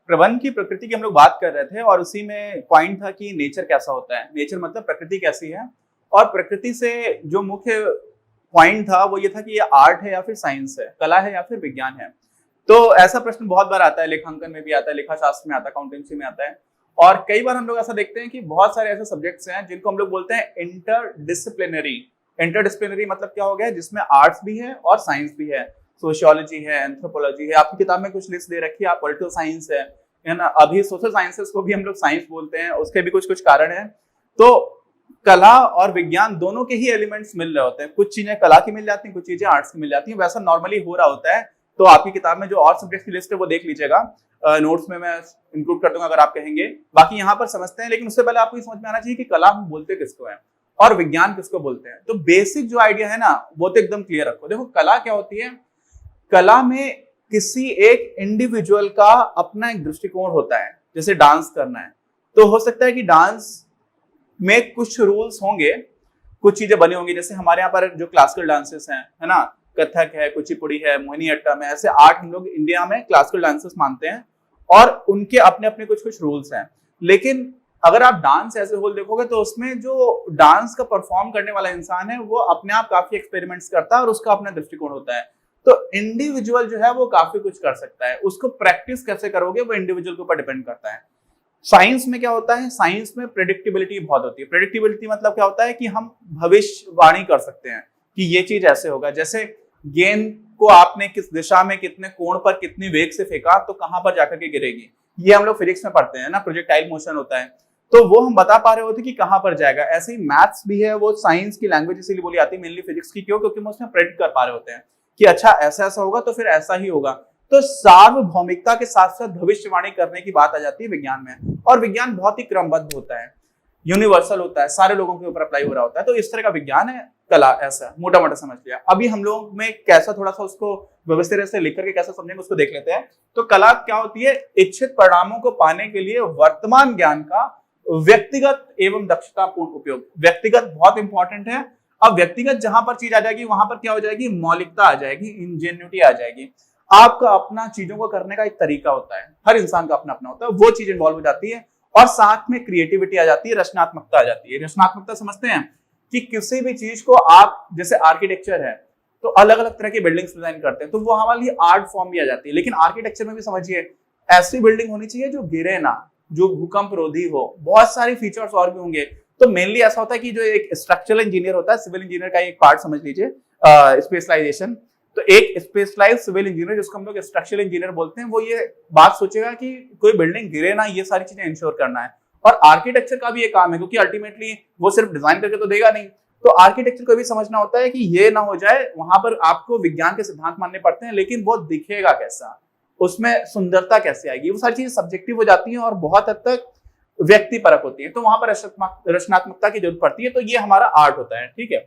प्रबंध की प्रकृति की हम लोग बात कर रहे थे और उसी में पॉइंट था कि नेचर कैसा होता है, नेचर मतलब प्रकृति कैसी है। और प्रकृति से जो मुख्य पॉइंट था वो ये था कि ये आर्ट है या फिर साइंस है, कला है या फिर विज्ञान है। तो ऐसा प्रश्न बहुत बार आता है, लेखांकन में भी आता है, लेखा शास्त्र में आता है, अकाउंटेंसी में आता है। और कई बार हम लोग ऐसा देखते हैं कि बहुत सारे ऐसे सब्जेक्ट्स हैं जिनको हम लोग बोलते हैं इंटरडिसिप्लिनरी। इंटरडिसिप्लिनरी मतलब क्या हो गया, जिसमें आर्ट्स भी है और साइंस भी है। सोशियोलॉजी है, एंथ्रोपोलॉजी है, आपकी किताब में कुछ लिस्ट दे रखी है, पॉलिटिकल साइंस है ना। अभी सोशल साइंसेस को भी हम लोग साइंस बोलते हैं, उसके भी कुछ कुछ कारण है। तो कला और विज्ञान दोनों के ही एलिमेंट्स मिल रहे होते हैं। कुछ चीजें कला की मिल जाती हैं, कुछ चीजें आर्ट्स की मिल जाती हैं। वैसा नॉर्मली हो रहा होता है। तो आपकी किताब में जो और सब्जेक्ट की लिस्ट है वो देख लीजिएगा, नोट्स में मैं इंक्लूड कर दूंगा अगर आप कहेंगे। बाकी यहाँ पर समझते हैं, लेकिन उससे पहले आपको समझ में आना चाहिए कि कला हम बोलते किसको है और विज्ञान किसको बोलते हैं। तो बेसिक जो आइडिया है ना वो तो एकदम क्लियर रखो। देखो कला क्या होती है, कला में किसी एक इंडिविजुअल का अपना एक दृष्टिकोण होता है। जैसे डांस करना है तो हो सकता है कि डांस में कुछ रूल्स होंगे, कुछ चीजें बनी होंगी। जैसे हमारे यहाँ पर जो क्लासिकल डांसेस हैं, है ना, कथक है, कुचिपुड़ी है, मोहिनीअट्टम है, ऐसे 8 हम लोग इंडिया में क्लासिकल डांसेस मानते हैं और उनके अपने अपने कुछ कुछ रूल्स हैं। लेकिन अगर आप डांस एज ए होल देखोगे तो उसमें जो डांस का परफॉर्म करने वाला इंसान है वो अपने आप काफी एक्सपेरिमेंट्स करता है और उसका अपना दृष्टिकोण होता है। तो इंडिविजुअल जो है वो काफी कुछ कर सकता है, उसको प्रैक्टिस कैसे करोगे वो इंडिविजुअल के ऊपर डिपेंड करता है। साइंस में क्या होता है, साइंस में प्रेडिक्टेबिलिटी बहुत होती है। प्रेडिक्टेबिलिटी मतलब क्या होता है कि हम भविष्यवाणी कर सकते हैं कि ये चीज ऐसे होगा। जैसे गेंद को आपने किस दिशा में, कितने कोण पर, कितनी वेग से फेंका तो कहां पर जाकर के गिरेगी, ये हम लोग फिजिक्स में पढ़ते हैं ना, प्रोजेक्टाइल मोशन होता है। तो वो हम बता पा रहे होते कि कहां पर जाएगा। ऐसे ही मैथ्स भी है, वो साइंस की लैंग्वेज इसीलिए बोली आती है मेनली फिजिक्स की। क्यों? क्योंकि हम उसमें प्रेडिक्ट कर पा रहे होते हैं कि अच्छा ऐसा ऐसा होगा तो फिर ऐसा ही होगा। तो सार्वभौमिकता के साथ साथ भविष्यवाणी करने की बात आ जाती है विज्ञान में। और विज्ञान बहुत ही क्रमबद्ध होता है, यूनिवर्सल होता है, सारे लोगों के ऊपर अप्लाई हो रहा होता है। तो इस तरह का विज्ञान है कला, ऐसा मोटा मोटा समझ लिया। अभी हम लोग में कैसा थोड़ा सा उसको व्यवस्थित से लिख करके कैसे समझेंगे उसको देख लेते हैं। तो कला क्या होती है, इच्छित परिणामों को पाने के लिए वर्तमान ज्ञान का व्यक्तिगत एवं दक्षतापूर्ण उपयोग। व्यक्तिगत बहुत इंपॉर्टेंट है। अब व्यक्तिगत जहां पर चीज आ जाएगी वहां पर क्या हो जाएगी, मौलिकता आ जाएगी, इंजेन्युटी आ जाएगी। आपका अपना चीजों को करने का एक तरीका होता है, हर इंसान का अपना अपना होता है, वो चीज इन्वॉल्व हो जाती है। और साथ में क्रिएटिविटी आ जाती है, रचनात्मकता आ जाती है। रचनात्मकता समझते हैं कि किसी भी चीज को आप, जैसे आर्किटेक्चर है तो अलग अलग तरह की बिल्डिंग्स डिजाइन करते हैं, तो वो हमारी आर्ट फॉर्म भी आ जाती है। लेकिन आर्किटेक्चर में भी समझिए ऐसी बिल्डिंग होनी चाहिए जो गिरे ना, जो भूकंप रोधी हो, बहुत सारे फीचर्स और भी होंगे। तो मेनली ऐसा होता है कि जो एक स्ट्रक्चरल इंजीनियर होता है, सिविल इंजीनियर का एक पार्ट समझ लीजिए, स्पेशलाइजेशन। तो एक स्पेशलाइज्ड सिविल इंजीनियर जिसको हम लोग स्ट्रक्चरल इंजीनियर बोलते हैं, वो ये बात सोचेगा कि कोई बिल्डिंग गिरे ना, ये सारी चीजें इंश्योर करना है। और आर्किटेक्चर का भी ये काम है, क्योंकि अल्टीमेटली वो सिर्फ डिजाइन करके तो देगा नहीं। तो आर्किटेक्चर को भी समझना होता है कि ये ना हो जाए, वहां पर आपको विज्ञान के सिद्धांत मानने पड़ते हैं, लेकिन वो दिखेगा कैसा, उसमें सुंदरता कैसे आएगी, वो सारी चीजें सब्जेक्टिव हो जाती हैं और बहुत हद तक व्यक्ति परक होती है। तो वहां पर रचनात्मकता की जरूरत पड़ती है। तो ये हमारा आर्ट होता है, ठीक है।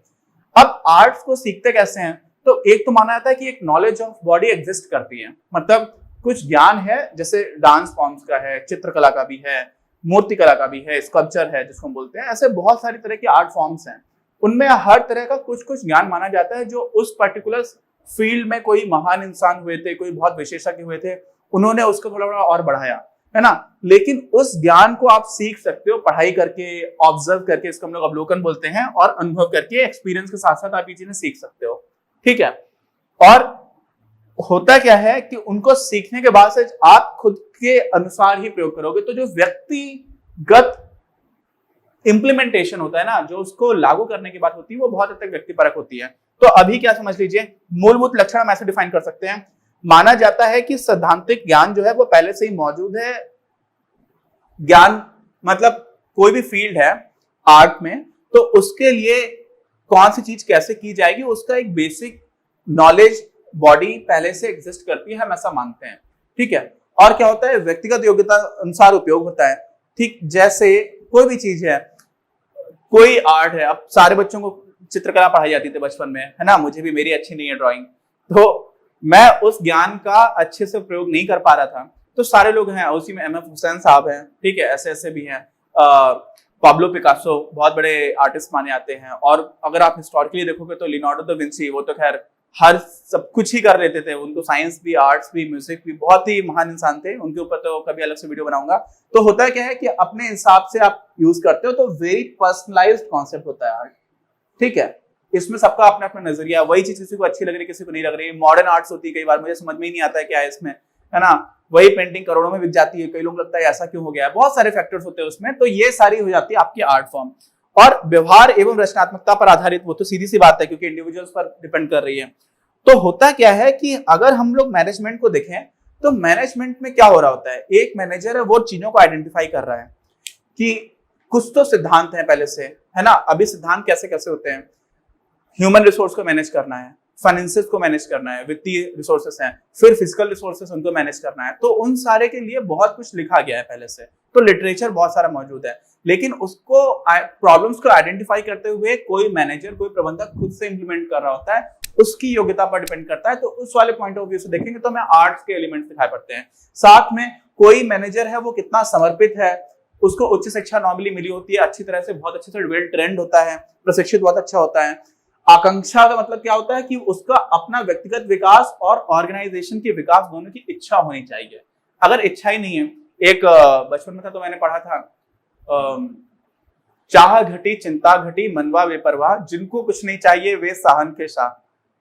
अब आर्ट्स को सीखते कैसे हैं, तो एक तो माना जाता है कि एक नॉलेज ऑफ बॉडी एग्जिस्ट करती है, मतलब कुछ ज्ञान है, जैसे डांस फॉर्म्स का है, चित्रकला का भी है, मूर्तिकला का भी है, स्कल्पचर है जिसको हम बोलते हैं। ऐसे बहुत सारी तरह की आर्ट फॉर्म्स हैं, उनमें हर तरह का कुछ कुछ ज्ञान माना जाता है। जो उस पर्टिकुलर फील्ड में कोई महान इंसान हुए थे, कोई बहुत विशेषज्ञ हुए थे, उन्होंने उसको थोड़ा थोड़ा और बढ़ाया, है ना। लेकिन उस ज्ञान को आप सीख सकते हो पढ़ाई करके, ऑब्जर्व करके, इसको हम लोग अवलोकन बोलते हैं, और अनुभव करके, एक्सपीरियंस के साथ साथ आप ये चीजें सीख सकते हो, ठीक है। और होता क्या है कि उनको सीखने के बाद से आप खुद के अनुसार ही प्रयोग करोगे। तो जो व्यक्तिगत इंप्लीमेंटेशन होता है ना, जो उसको लागू करने की बात होती है, वो बहुत हद तक व्यक्तिपरक होती है। तो अभी क्या समझ लीजिए, मूलभूत लक्षण हम ऐसे डिफाइन कर सकते हैं। माना जाता है कि सैद्धांतिक ज्ञान जो है वो पहले से ही मौजूद है। ज्ञान मतलब कोई भी फील्ड है आर्ट में, तो उसके लिए कौन सी चीज कैसे की जाएगी, उसका एक बेसिक नॉलेज बॉडी पहले से एग्जिस्ट करती है, हम ऐसा मानते हैं, ठीक है। और क्या होता है, व्यक्तिगत योग्यता अनुसार उपयोग होता है, ठीक। जैसे कोई भी चीज है, कोई आर्ट है, अब सारे बच्चों को चित्रकला पढ़ाई जाती थी बचपन में, है ना, मुझे भी, मेरी अच्छी नहीं है ड्राइंग, तो मैं उस ज्ञान का अच्छे से प्रयोग नहीं कर पा रहा था। तो सारे लोग हैं उसी में, एम एफ हुसैन साहब हैं, ठीक है, ऐसे ऐसे भी हैं, पाब्लो पिकासो बहुत बड़े आर्टिस्ट माने जाते हैं, और अगर आप हिस्टोरिकली देखोगे तो लियोनार्डो दा विंची, वो तो खैर हर सब कुछ ही कर लेते थे, उनको साइंस भी, आर्ट्स भी, म्यूजिक भी, बहुत ही महान इंसान थे, उनके ऊपर तो कभी अलग से वीडियो बनाऊंगा। तो होता क्या है कि अपने हिसाब से आप यूज करते हो, तो वेरी पर्सनलाइज्ड कॉन्सेप्ट होता है आर्ट, ठीक है। इसमें सबका अपना अपना नजरिया, वही चीज किसी को अच्छी लग रही है, किसी को नहीं लग रही। मॉडर्न आर्ट्स होती है, कई बार मुझे समझ में ही नहीं आता है क्या है इसमें, है ना, वही पेंटिंग करोड़ों में बिक जाती है, कई लोग लगता है ऐसा क्यों हो गया है, बहुत सारे फैक्टर्स होते हैं उसमें। तो ये सारी हो जाती है आपकी आर्ट फॉर्म। और व्यवहार एवं रचनात्मकता पर आधारित, वो तो सीधी सी बात है क्योंकि इंडिविजुअल्स पर डिपेंड कर रही है। तो होता क्या है कि अगर हम लोग मैनेजमेंट को देखें तो मैनेजमेंट में क्या हो रहा होता है, एक मैनेजर है वो चीजों को आइडेंटिफाई कर रहा है कि कुछ तो सिद्धांत है पहले से, है ना। अभी सिद्धांत कैसे कैसे होते हैं, ह्यूमन रिसोर्स को मैनेज करना है, फाइनेंसेस को मैनेज करना है, वित्तीय रिसोर्सेस हैं, फिर फिजिकल रिसोर्सेस उनको मैनेज करना है। तो उन सारे के लिए बहुत कुछ लिखा गया है पहले से, तो लिटरेचर बहुत सारा मौजूद है। लेकिन उसको प्रॉब्लम्स को आइडेंटिफाई करते हुए कोई मैनेजर, कोई प्रबंधक खुद से इंप्लीमेंट कर रहा होता है, उसकी योग्यता पर डिपेंड करता है। तो उस वाले पॉइंट ऑफ व्यू से देखेंगे तो हमें आर्ट्स के एलिमेंट्स दिखाई पड़ते हैं। साथ में कोई मैनेजर है वो कितना समर्पित है, उसको उच्च शिक्षा नॉर्मली मिली होती है, अच्छी तरह से, बहुत अच्छे से वेल ट्रेंड होता है, प्रशिक्षित बहुत अच्छा होता है। आकांक्षा का मतलब क्या होता है कि उसका अपना व्यक्तिगत विकास और ऑर्गेनाइजेशन के विकास दोनों की इच्छा होनी चाहिए। अगर इच्छा ही नहीं है, एक बचपन में था तो मैंने पढ़ा था, चाह घटी चिंता घटी मनवा बेपरवाह, जिनको कुछ नहीं चाहिए वे साहन के शाह।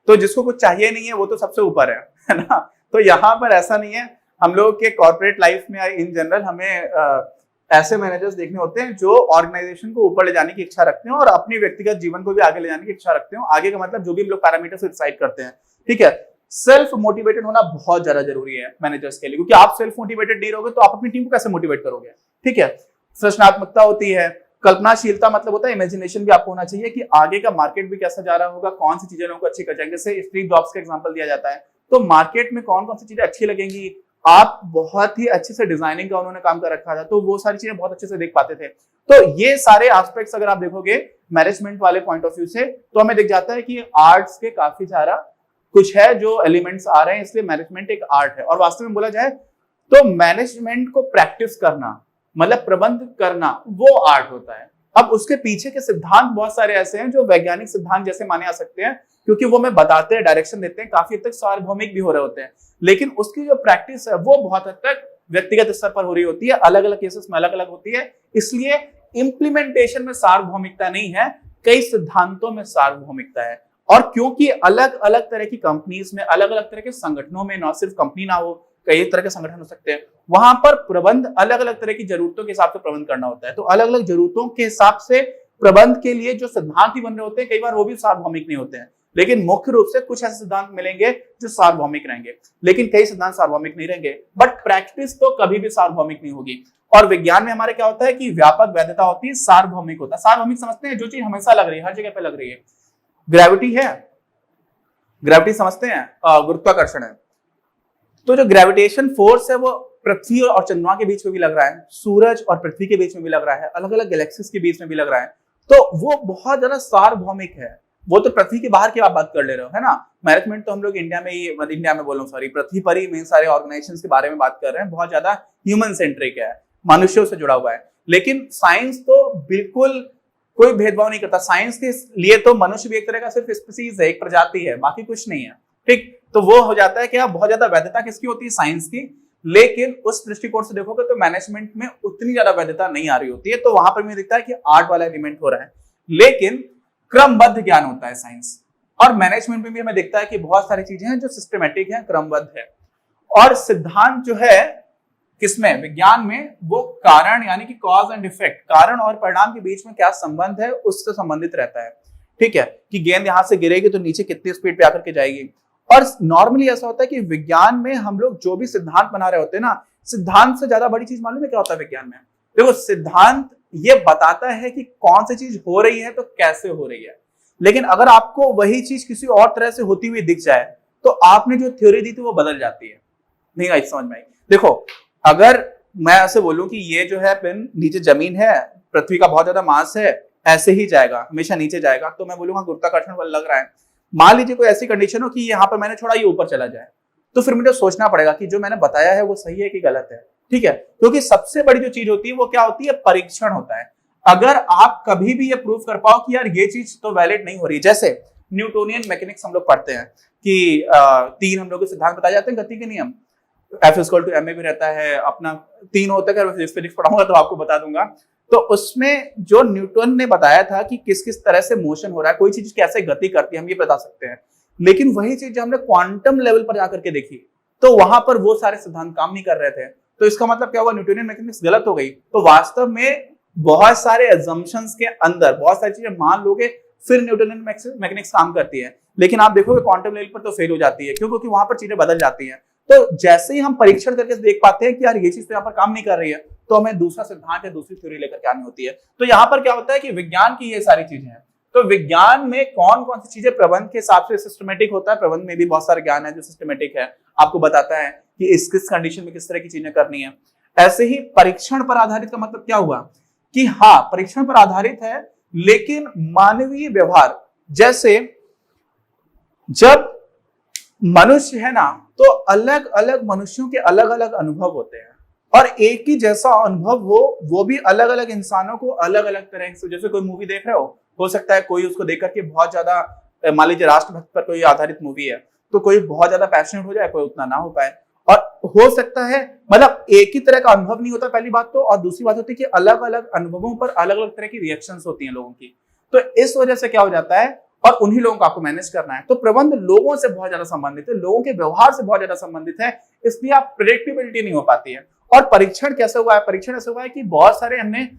तो जिसको कुछ चाहिए नहीं है वो तो सबसे ऊपर है ना। तो यहाँ पर ऐसा नहीं है। हम लोग के कॉर्पोरेट लाइफ में इन जनरल हमें ऐसे मैनेजर्स देखने होते हैं जो ऑर्गेनाइजेशन को ऊपर ले जाने की इच्छा रखते हैं और अपनी व्यक्तिगत जीवन को भी आगे ले जाने की इच्छा रखते हैं। आगे का मतलब जो भी हम लोग पैरामीटर्स डिसाइड करते हैं, ठीक है। सेल्फ मोटिवेटेड होना बहुत ज्यादा जरूरी है मैनेजर्स के लिए, क्योंकि आप सेल्फ मोटिवेटेड नहीं रहोगे तो आप अपनी टीम को कैसे मोटिवेट करोगे, ठीक है। सृजनात्मकता होती है, कल्पनाशीलता मतलब होता है इमेजिनेशन भी आपको होना चाहिए कि आगे का मार्केट भी कैसा जा रहा होगा, कौन सी चीजें लोगों को अच्छी कर जाएंगे। जैसे स्ट्रीट जॉब्स का एग्जांपल दिया जाता है, तो मार्केट में कौन कौन सी चीजें अच्छी लगेंगी, आप बहुत ही अच्छे से डिजाइनिंग का उन्होंने काम कर रखा था, तो वो सारी चीजें बहुत अच्छे से देख पाते थे। तो ये सारे एस्पेक्ट्स अगर आप देखोगे मैनेजमेंट वाले पॉइंट ऑफ व्यू से, तो हमें दिख जाता है कि आर्ट्स के काफी सारा कुछ है जो एलिमेंट्स आ रहे हैं, इसलिए मैनेजमेंट एक आर्ट है। और वास्तव में बोला जाए तो मैनेजमेंट को प्रैक्टिस करना, मतलब प्रबंध करना, वो आर्ट होता है। अब उसके पीछे के सिद्धांत बहुत सारे ऐसे हैं जो वैज्ञानिक सिद्धांत जैसे माने जा सकते हैं, क्योंकि वो हमें बताते हैं, डायरेक्शन देते हैं, काफी हद तक सार्वभौमिक भी हो रहे होते हैं। लेकिन उसकी जो प्रैक्टिस है वो बहुत हद तक व्यक्तिगत स्तर पर हो रही होती है, अलग अलग केसेस में अलग अलग होती है। इसलिए इंप्लीमेंटेशन में सार्वभौमिकता नहीं है, कई सिद्धांतों में सार्वभौमिकता है। और क्योंकि अलग अलग तरह की कंपनीज में, अलग अलग तरह के संगठनों में, ना सिर्फ कंपनी ना हो, कई तरह के संगठन हो सकते हैं, वहां पर प्रबंध अलग अलग तरह की जरूरतों के हिसाब से प्रबंध करना होता है। तो अलग अलग जरूरतों के हिसाब से प्रबंध के लिए जो सिद्धांत ही बन रहे होते हैं, कई बार वो भी सार्वभौमिक नहीं होते हैं। लेकिन मुख्य रूप से कुछ ऐसे सिद्धांत मिलेंगे जो सार्वभौमिक रहेंगे, लेकिन कई सिद्धांत सार्वभौमिक नहीं रहेंगे। बट प्रैक्टिस तो कभी भी सार्वभौमिक नहीं होगी। और विज्ञान में हमारे क्या होता है कि व्यापक वैधता होती है, सार्वभौमिक होता है। सार्वभौमिक समझते हैं जो चीज हमेशा लग रही है, हर जगह पे लग रही है। ग्रेविटी है, ग्रेविटी समझते हैं, गुरुत्वाकर्षण है। तो जो ग्रेविटेशन फोर्स है वो पृथ्वी और चंद्रमा के बीच में भी लग रहा है, सूरज और पृथ्वी के बीच में भी लग रहा है, अलग अलग गैलेक्सीज के बीच में भी लग रहा है। तो वो बहुत ज्यादा सार्वभौमिक है। वो तो पृथ्वी के बाहर की आप बात कर ले रहे हो, है ना। मैनेजमेंट तो हम लोग इंडिया में ही, इंडिया में बोल रहा हूं, सॉरी, पृथ्वी पर ही में सारे ऑर्गेनाइजेशंस के बारे में बात कर रहे हैं, बहुत ज्यादा ह्यूमन सेंट्रिक है, मनुष्यों से जुड़ा हुआ है। लेकिन साइंस तो बिल्कुल कोई भेदभाव नहीं करता। साइंस के लिए तो मनुष्य भी एक तरह का सिर्फ स्पीसीज है, एक प्रजाति है, बाकी कुछ नहीं है, ठीक। तो वो हो जाता है कि बहुत ज्यादा वैधता किसकी होती है, साइंस की। लेकिन उस दृष्टिकोण से देखोगे तो मैनेजमेंट में उतनी ज्यादा वैधता नहीं आ रही होती है। तो वहां पर मुझे दिखता है कि आर्ट वाला एलिमेंट हो रहा है। लेकिन क्रमबद्ध ज्ञान होता है साइंस, और मैनेजमेंट में भी हमें दिखता है कि बहुत सारी चीजें हैं जो सिस्टमेटिक है, क्रमबद्ध है। और सिद्धांत जो है किसमें, विज्ञान में, वो कारण यानी कि कॉज एंड इफेक्ट, कारण और परिणाम के बीच में क्या संबंध है उससे संबंधित रहता है, ठीक है। कि गेंद यहां से गिरेगी तो नीचे कितनी स्पीड पे आकर के जाएगी। और नॉर्मली ऐसा होता है कि विज्ञान में हम लोग जो भी सिद्धांत बना रहे होते हैं ना, सिद्धांत से ज्यादा बड़ी चीज मालूम है क्या होता है विज्ञान में? देखो, सिद्धांत ये बताता है कि कौन सी चीज हो रही है तो कैसे हो रही है। लेकिन अगर आपको वही चीज किसी और तरह से होती हुई दिख जाए तो आपने जो थ्योरी दी थी वो बदल जाती है। नहीं आई समझ में आई? देखो, अगर मैं ऐसे बोलूं कि ये जो है पिन नीचे जमीन है, पृथ्वी का बहुत ज्यादा मास है, ऐसे ही जाएगा, हमेशा नीचे जाएगा, तो मैं बोलूंगा गुरुत्वाकर्षण बल लग रहा है। मान लीजिए कोई ऐसी कंडीशन हो कि यहाँ पर मैंने छोड़ा, ये ऊपर चला जाए, तो फिर मुझे सोचना पड़ेगा कि जो मैंने बताया है वो सही है कि गलत है, ठीक है। क्योंकि सबसे बड़ी जो चीज होती है वो क्या होती है, परीक्षण होता है। अगर आप कभी भी ये प्रूव कर पाओ कि यार ये चीज तो वैलिड नहीं हो रही, जैसे न्यूटोनियन मैकेनिक्स हम लोग पढ़ते हैं कि 3 हम लोग के सिद्धांत बताए जाते हैं गति के नियम, F=ma भी रहता है, अपना 3 होता है, अगर फिजिक्स पढ़ाऊंगा तो आपको बता दूंगा। तो उसमें जो न्यूटन ने बताया था कि किस किस तरह से मोशन हो रहा है, कोई चीज कैसे गति करती है, हम ये बता सकते हैं। लेकिन वही चीज जो हमने क्वांटम लेवल पर जाकर के देखी तो वहां पर वो सारे सिद्धांत काम नहीं कर रहे थे। तो इसका मतलब क्या हुआ, न्यूटोनियन मैकेनिक्स गलत हो गई। तो वास्तव में बहुत सारे अजम्पशंस के अंदर बहुत सारी चीजें मान लोगे फिर न्यूटोनियन मैकेनिक्स काम करती है, लेकिन आप देखोगे क्वांटम लेवल पर तो फेल हो जाती है। क्यों? क्योंकि वहां पर चीजें बदल जाती हैं। तो जैसे ही हम परीक्षण करके देख पाते हैं कि यार ये चीज तो यहाँ पर काम नहीं कर रही है, तो हमें दूसरा सिद्धांत या दूसरी थ्योरी लेकर के आनी होती है। तो यहाँ पर क्या होता है कि विज्ञान की ये सारी चीजें हैं। तो विज्ञान में कौन कौन सी चीजें प्रबंध के हिसाब से सिस्टमेटिक होता है, प्रबंध में भी बहुत सारे ज्ञान है जो सिस्टमेटिक है, आपको बताता है कि इस किस कंडीशन में किस तरह की चीजें करनी है। ऐसे ही परीक्षण पर आधारित का मतलब क्या हुआ कि हाँ परीक्षण पर आधारित है, लेकिन मानवीय व्यवहार, जैसे जब मनुष्य है ना तो अलग अलग मनुष्यों के अलग अलग अनुभव होते हैं, और एक ही जैसा अनुभव वो भी अलग अलग इंसानों को अलग अलग तरह से, जैसे कोई मूवी देख रहे हो सकता है कोई उसको देख करके बहुत ज्यादा, मान लीजिए राष्ट्रभक्त पर कोई आधारित मूवी है तो कोई बहुत ज्यादा पैशनेट हो जाए, कोई उतना ना हो पाए, और हो सकता है मतलब एक ही तरह का अनुभव नहीं होता पहली बात तो, और दूसरी बात होती है कि अलग अलग अनुभवों पर अलग अलग तरह की रिएक्शंस होती हैं लोगों की। तो इस वजह से क्या हो जाता है, और उन्हीं लोगों को आपको मैनेज करना है। तो प्रबंध लोगों से बहुत ज्यादा संबंधित है, लोगों के व्यवहार से बहुत ज्यादा संबंधित है, इसलिए आप प्रेडिक्टेबिलिटी नहीं हो पाती है। और परीक्षण कैसे हुआ है, परीक्षण ऐसे हुआ है कि बहुत सारे हमने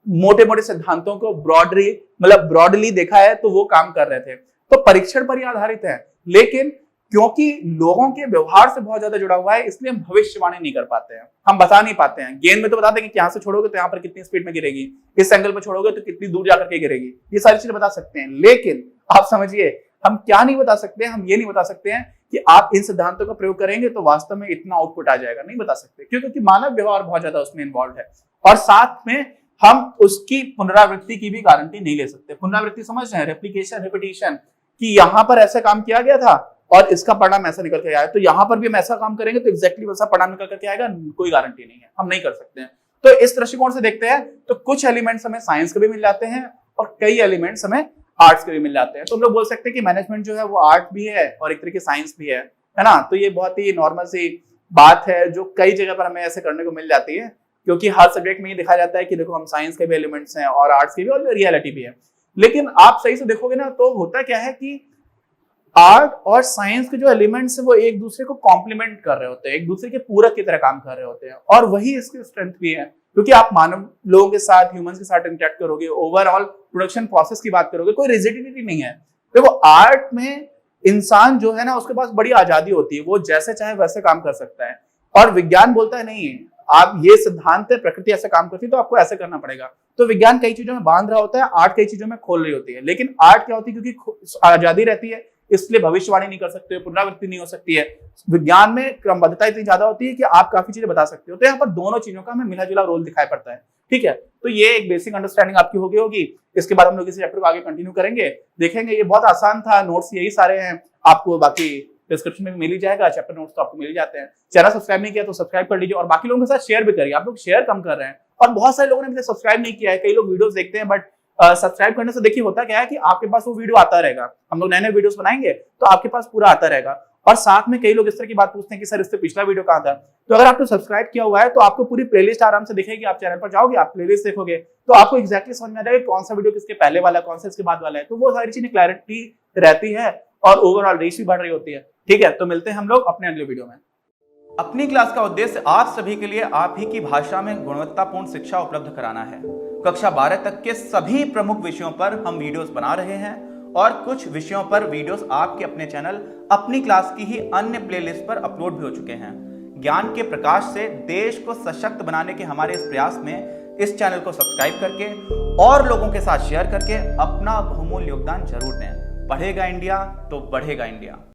मोटे मोटे सिद्धांतों को ब्रॉडली देखा है तो वो काम कर रहे थे, तो परीक्षण पर ही आधारित है। लेकिन क्योंकि लोगों के व्यवहार से बहुत ज्यादा जुड़ा हुआ है, इसलिए हम भविष्यवाणी नहीं कर पाते हैं, हम बता नहीं पाते हैं। गेंद में तो बता देंगे कि यहाँ से छोड़ोगे तो यहाँ पर कितनी स्पीड में गिरेगी, इस एंगल पर छोड़ोगे तो कितनी दूर जाकर के गिरेगी, ये सारी चीजें बता सकते हैं। लेकिन आप समझिए हम क्या नहीं बता सकते हैं, हम ये नहीं बता सकते हैं कि आप इन सिद्धांतों का प्रयोग करेंगे तो वास्तव में इतना आउटपुट आ जाएगा, नहीं बता सकते, क्योंकि मानव व्यवहार बहुत ज्यादा उसमें इन्वॉल्व है, और साथ में हम उसकी पुनरावृत्ति की भी गारंटी नहीं ले सकते। पुनरावृत्ति समझ रहे हैं, रेप्लिकेशन, रिपीटिशन, कि यहाँ पर ऐसा काम किया गया था और इसका परिणाम ऐसा निकल के आया, तो यहाँ पर भी हम ऐसा काम करेंगे तो एग्जैक्टली वैसा परिणाम निकल करके आएगा, कोई गारंटी नहीं है, हम नहीं कर सकते हैं। तो इस दृष्टिकोण से देखते हैं तो कुछ एलिमेंट्स हमें साइंस के भी मिल जाते हैं और कई एलिमेंट्स हमें आर्ट्स के भी मिल जाते हैं। तो हम लोग बोल सकते हैं कि मैनेजमेंट जो है वो आर्ट भी है और एक तरह की साइंस भी है ना। तो ये बहुत ही नॉर्मल सी बात है जो कई जगह पर हमें ऐसे करने को मिल जाती है, क्योंकि हर सब्जेक्ट में ये दिखाया जाता है कि देखो हम साइंस के भी एलिमेंट्स हैं और आर्ट्स के भी, और रियलिटी भी है। लेकिन आप सही से देखोगे ना तो होता क्या है कि आर्ट और साइंस के जो एलिमेंट्स है वो एक दूसरे को कॉम्प्लीमेंट कर रहे होते हैं, एक दूसरे के पूरक की तरह काम कर रहे होते हैं, और वही इसकी स्ट्रेंथ भी है। क्योंकि आप मानव लोगों के साथ, ह्यूमंस के साथ इंटरेक्ट करोगे, ओवरऑल प्रोडक्शन प्रोसेस की बात करोगे, कोई रिजिडिटी नहीं है। देखो आर्ट में इंसान जो है ना उसके पास बड़ी आजादी होती है, वो जैसे चाहे वैसे काम कर सकता है, और विज्ञान बोलता है नहीं आप ये सिद्धांत है, प्रकृति ऐसे काम करती है तो आपको ऐसे करना पड़ेगा। तो विज्ञान कई चीजों में बांध रहा होता है, आर्ट कई चीजों में खोल रही होती है। लेकिन आर्ट क्या होती है, क्योंकि आजादी रहती है इसलिए भविष्यवाणी नहीं कर सकते, पुनरावृत्ति नहीं हो सकती है। विज्ञान में क्रमबद्धता इतनी ज्यादा होती है कि आप काफी चीजें बता सकते हो। तो यहाँ पर दोनों चीजों का हमें मिला जुला रोल दिखाई पड़ता है, ठीक है। तो ये एक बेसिक अंडरस्टैंडिंग आपकी हो गई होगी। इसके बाद हम लोग इस चैप्टर को आगे कंटिन्यू करेंगे, देखेंगे। ये बहुत आसान था, नोट्स यही सारे हैं, आपको बाकी डिस्क्रिप्शन में भी मिल ही जाएगा, चैप्टर नोट्स तो आपको मिल ही जाते हैं। चैनल सब्सक्राइब नहीं किया तो सब्सक्राइब कर लीजिए, और बाकी लोगों के साथ शेयर भी करिए। आप लोग शेयर कम कर रहे हैं और बहुत सारे लोगों ने सब्सक्राइब नहीं किया है। कई लोग वीडियोस देखते हैं बट सब्सक्राइब करने से देखिए होता क्या है कि आपके पास वो वीडियो आता रहेगा, हम लोग नए नए वीडियोस बनाएंगे तो आपके पास पूरा आता रहेगा। और साथ में कई लोग इस तरह की बात पूछते हैं कि सर इससे पिछला वीडियो कहाँ था, तो अगर आपने सब्सक्राइब किया हुआ है तो आपको पूरी प्लेलिस्ट आराम से दिखेगी। आप चैनल पर जाओगे, आप प्लेलिस्ट देखोगे तो आपको एक्जैक्टली समझ में आ जाएगा कौन सा वीडियो किसके पहले वाला, कौन सा इसके बाद वाला है। तो वो सारी चीजें क्लैरिटी रहती है और ओवरऑल रीच भी बढ़ रही होती है, ठीक है। तो मिलते हैं हम लोग अपने अगले वीडियो में। अपनी क्लास का उद्देश्य आप सभी के लिए आप ही की भाषा में गुणवत्तापूर्ण शिक्षा उपलब्ध कराना है। कक्षा 12 तक के सभी प्रमुख विषयों पर हम वीडियोस बना रहे हैं, और कुछ विषयों पर वीडियोस आपके अपने चैनल अपनी क्लास की ही अन्य प्लेलिस्ट पर अपलोड भी हो चुके हैं। ज्ञान के प्रकाश से देश को सशक्त बनाने के हमारे इस प्रयास में इस चैनल को सब्सक्राइब करके और लोगों के साथ शेयर करके अपना बहुमूल्य योगदान जरूर दें। पढ़ेगा इंडिया तो बढ़ेगा इंडिया।